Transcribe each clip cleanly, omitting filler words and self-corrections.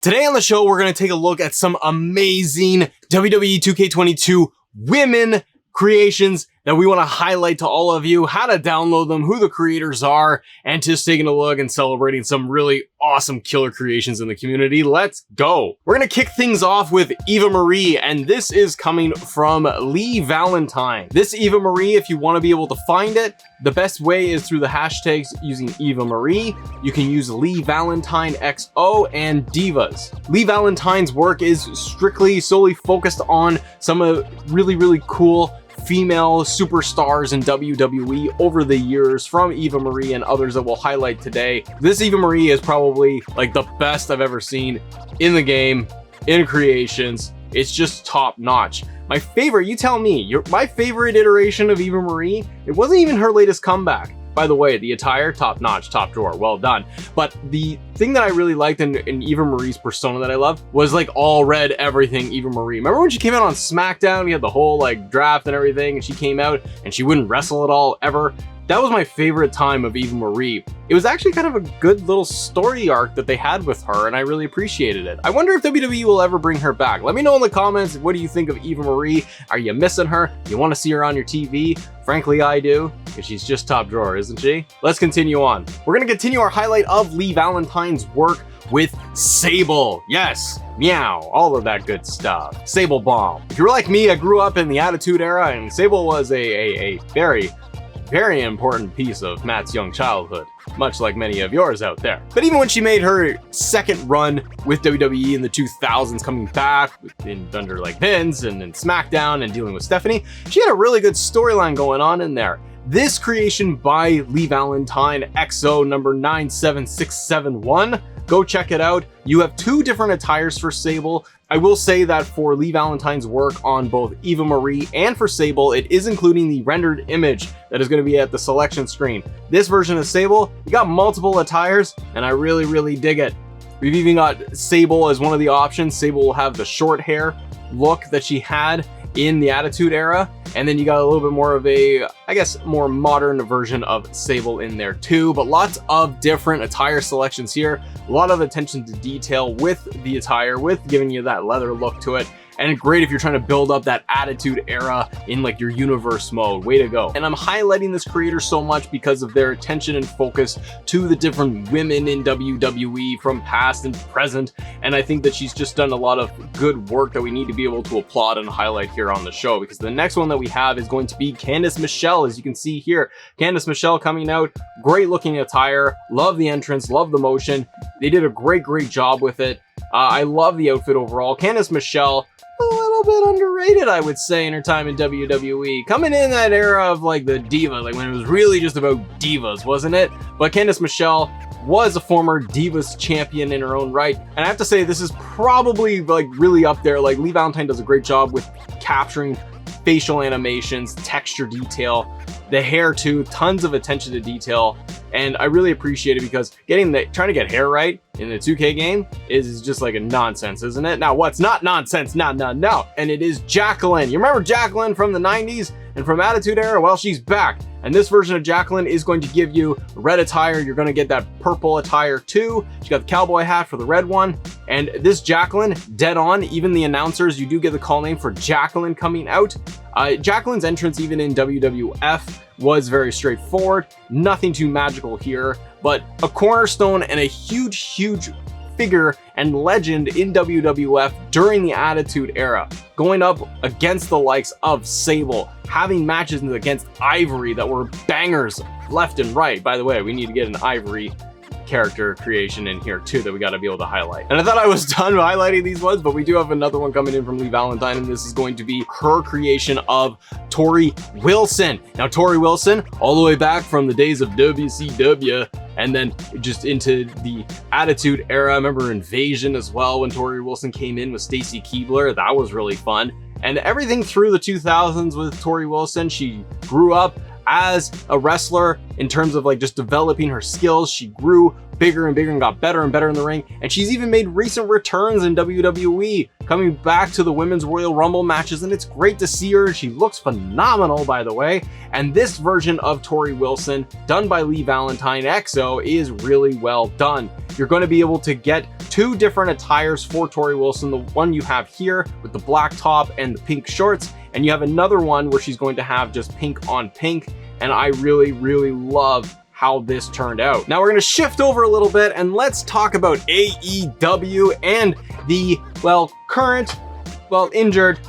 Today on the show, we're going to take a look at some amazing WWE 2K22 women creations that we want to highlight to all of you, how to download them, who the creators are, and just taking a look and celebrating some really awesome killer creations in the community. Let's go. We're going to kick things off with Eva Marie, and this is coming from Lee Valentine. This Eva Marie, if you want to be able to find it, the best way is through the hashtags using Eva Marie. You can use Lee Valentine XO and Divas. Lee Valentine's work is solely focused on some really cool female superstars in WWE over the years, from Eva Marie and others that we'll highlight today. This Eva Marie is probably like the best I've ever seen in the game, in creations. It's just top notch. My favorite, you tell me, my favorite iteration of Eva Marie, it wasn't even her latest comeback. By the way, the attire, top notch, top drawer, well done. But the thing that I really liked in Eva Marie's persona that I loved was like all red everything Eva Marie. Remember when she came out on SmackDown? We had the whole like draft and everything, and she came out and she wouldn't wrestle at all ever. That was my favorite time of Eva Marie. It was actually kind of a good little story arc that they had with her, and I really appreciated it. I wonder if WWE will ever bring her back. Let me know in the comments, what do you think of Eva Marie? Are you missing her? You want to see her on your TV? Frankly, I do, because she's just top drawer, isn't she? Let's continue on. We're going to continue our highlight of Lee Valentine's work with Sable. Yes, meow, all of that good stuff. Sable Bomb. If you're like me, I grew up in the Attitude Era, and Sable was a very important piece of Matt's young childhood, much like many of yours out there. But even when she made her second run with WWE in the 2000s, coming back under like Vince and SmackDown and dealing with Stephanie, she had a really good storyline going on in there. This creation by Lee Valentine, XO number 97671, go check it out. You have two different attires for Sable. I will say that for Lee Valentine's work on both Eva Marie and for Sable, it is including the rendered image that is going to be at the selection screen. This version of Sable, you got multiple attires, and I really dig it. We've even got Sable as one of the options. Sable will have the short hair look that she had in the Attitude Era, and then you got a little bit more of a, I guess, more modern version of Sable in there too, but lots of different attire selections here. A lot of attention to detail with the attire, with giving you that leather look to it. And great if you're trying to build up that Attitude Era in like your universe mode. Way to go. And I'm highlighting this creator so much because of their attention and focus to the different women in WWE from past and present. And I think that she's just done a lot of good work that we need to be able to applaud and highlight here on the show, because the next one that we have is going to be Candice Michelle, as you can see here. Candice Michelle coming out, great looking attire, love the entrance, love the motion. They did a great job with it. I love the outfit overall. Candice Michelle, a little bit underrated, I would say, in her time in WWE. Coming in that era of like the diva, like when it was really just about divas, wasn't it? But Candice Michelle was a former Divas champion in her own right. And I have to say, this is probably like really up there. Like Lee Valentine does a great job with capturing facial animations, texture detail, the hair too, tons of attention to detail. And I really appreciate it, because trying to get hair right in the 2K game is just like a nonsense, isn't it? Now, what's not nonsense? No. And it is Jacqueline. You remember Jacqueline from the 90s and from Attitude Era? Well, she's back. And this version of Jacqueline is going to give you red attire. You're going to get that purple attire too. She got the cowboy hat for the red one. And this Jacqueline, dead on. Even the announcers, you do get the call name for Jacqueline coming out. Jacqueline's entrance, even in WWF, was very straightforward. Nothing too magical here, but a cornerstone and a huge figure and legend in WWF during the Attitude Era, going up against the likes of Sable, having matches against Ivory that were bangers left and right. By the way, we need to get an Ivory character creation in here too that we got to be able to highlight. And I thought I was done highlighting these ones, but we do have another one coming in from Lee Valentine, and this is going to be her creation of Tori Wilson. Now, Tori Wilson, all the way back from the days of WCW, and then just into the Attitude Era. I remember Invasion as well, when Tori Wilson came in with Stacy Keibler. That was really fun. And everything through the 2000s with Tori Wilson, she grew up as a wrestler in terms of like just developing her skills. She grew bigger and bigger and got better and better in the ring. And she's even made recent returns in WWE, coming back to the Women's Royal Rumble matches. And it's great to see her. She looks phenomenal, by the way. And this version of Tori Wilson, done by Lee Valentine XO, is really well done. You're going to be able to get 2 different attires for Tori Wilson. The one you have here with the black top and the pink shorts, and you have another one where she's going to have just pink on pink. And I really, really love how this turned out. Now we're going to shift over a little bit and let's talk about AEW and the, current, injured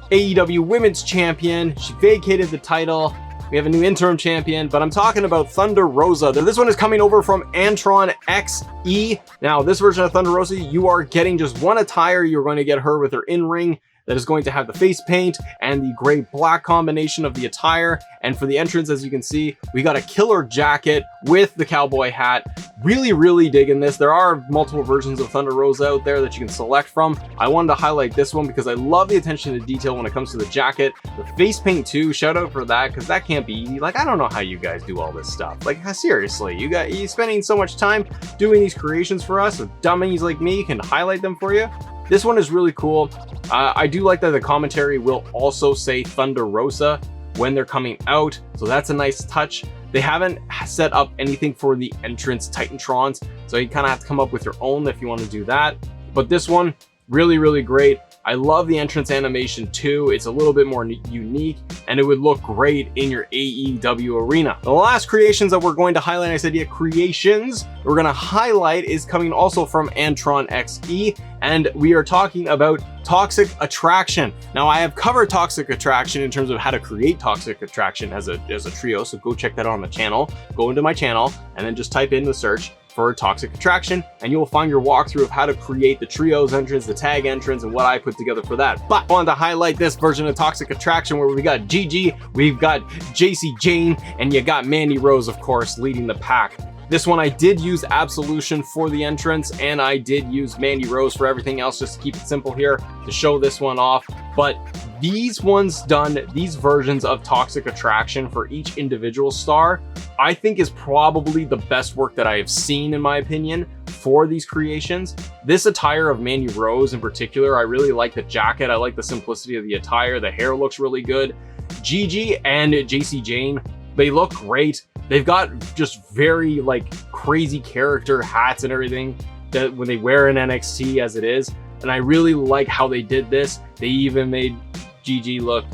AEW Women's Champion. She vacated the title. We have a new interim champion, but I'm talking about Thunder Rosa. This one is coming over from Antron XE. Now, this version of Thunder Rosa, you are getting just one attire. You're going to get her with her in-ring that is going to have the face paint and the gray black combination of the attire. And for the entrance, as you can see, we got a killer jacket with the cowboy hat. Really, really digging this. There are multiple versions of Thunder Rosa out there that you can select from. I wanted to highlight this one because I love the attention to detail when it comes to the jacket. The face paint too, shout out for that, because that can't be easy. Like, I don't know how you guys do all this stuff. Like, seriously, you spending so much time doing these creations for us, so dummies like me can highlight them for you. This one is really cool. I do like that the commentary will also say Thunder Rosa when they're coming out, so that's a nice touch. They haven't set up anything for the entrance Titantrons, so you kind of have to come up with your own if you want to do that. But this one, really, really great. I love the entrance animation too. It's a little bit more unique and it would look great in your AEW arena. The last creations that we're going to highlight, I said, yeah, creations we're going to highlight is coming also from Antron XE, and we are talking about Toxic Attraction. Now, I have covered Toxic Attraction in terms of how to create Toxic Attraction as a trio, so go check that out on the channel. Go into my channel and then just type in the search for Toxic Attraction, and you will find your walkthrough of how to create the trios entrance, the tag entrance, and what I put together for that. But I wanted to highlight this version of Toxic Attraction where we got Gigi, we've got JC Jane, and you got Mandy Rose, of course, leading the pack. This one I did use Absolution for the entrance, and I did use Mandy Rose for everything else, just to keep it simple here to show this one off. But these ones done, these versions of Toxic Attraction for each individual star, I think is probably the best work that I have seen, in my opinion, for these creations. This attire of Mandy Rose in particular, I really like the jacket. I like the simplicity of the attire. The hair looks really good. Gigi and JC Jane, they look great. They've got just very like crazy character hats and everything that when they wear in NXT as it is. And I really like how they did this. They even made Gigi look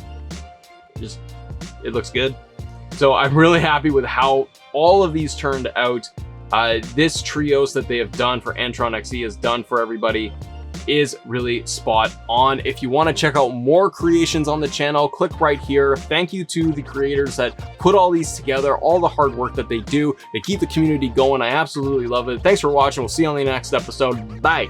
it looks good. So I'm really happy with how all of these turned out. This trios that they have done for Antron XE is done for everybody is really spot on. If you want to check out more creations on the channel, click right here. Thank you to the creators that put all these together, all the hard work that they do. They keep the community going. I absolutely love it. Thanks for watching. We'll see you on the next episode. Bye.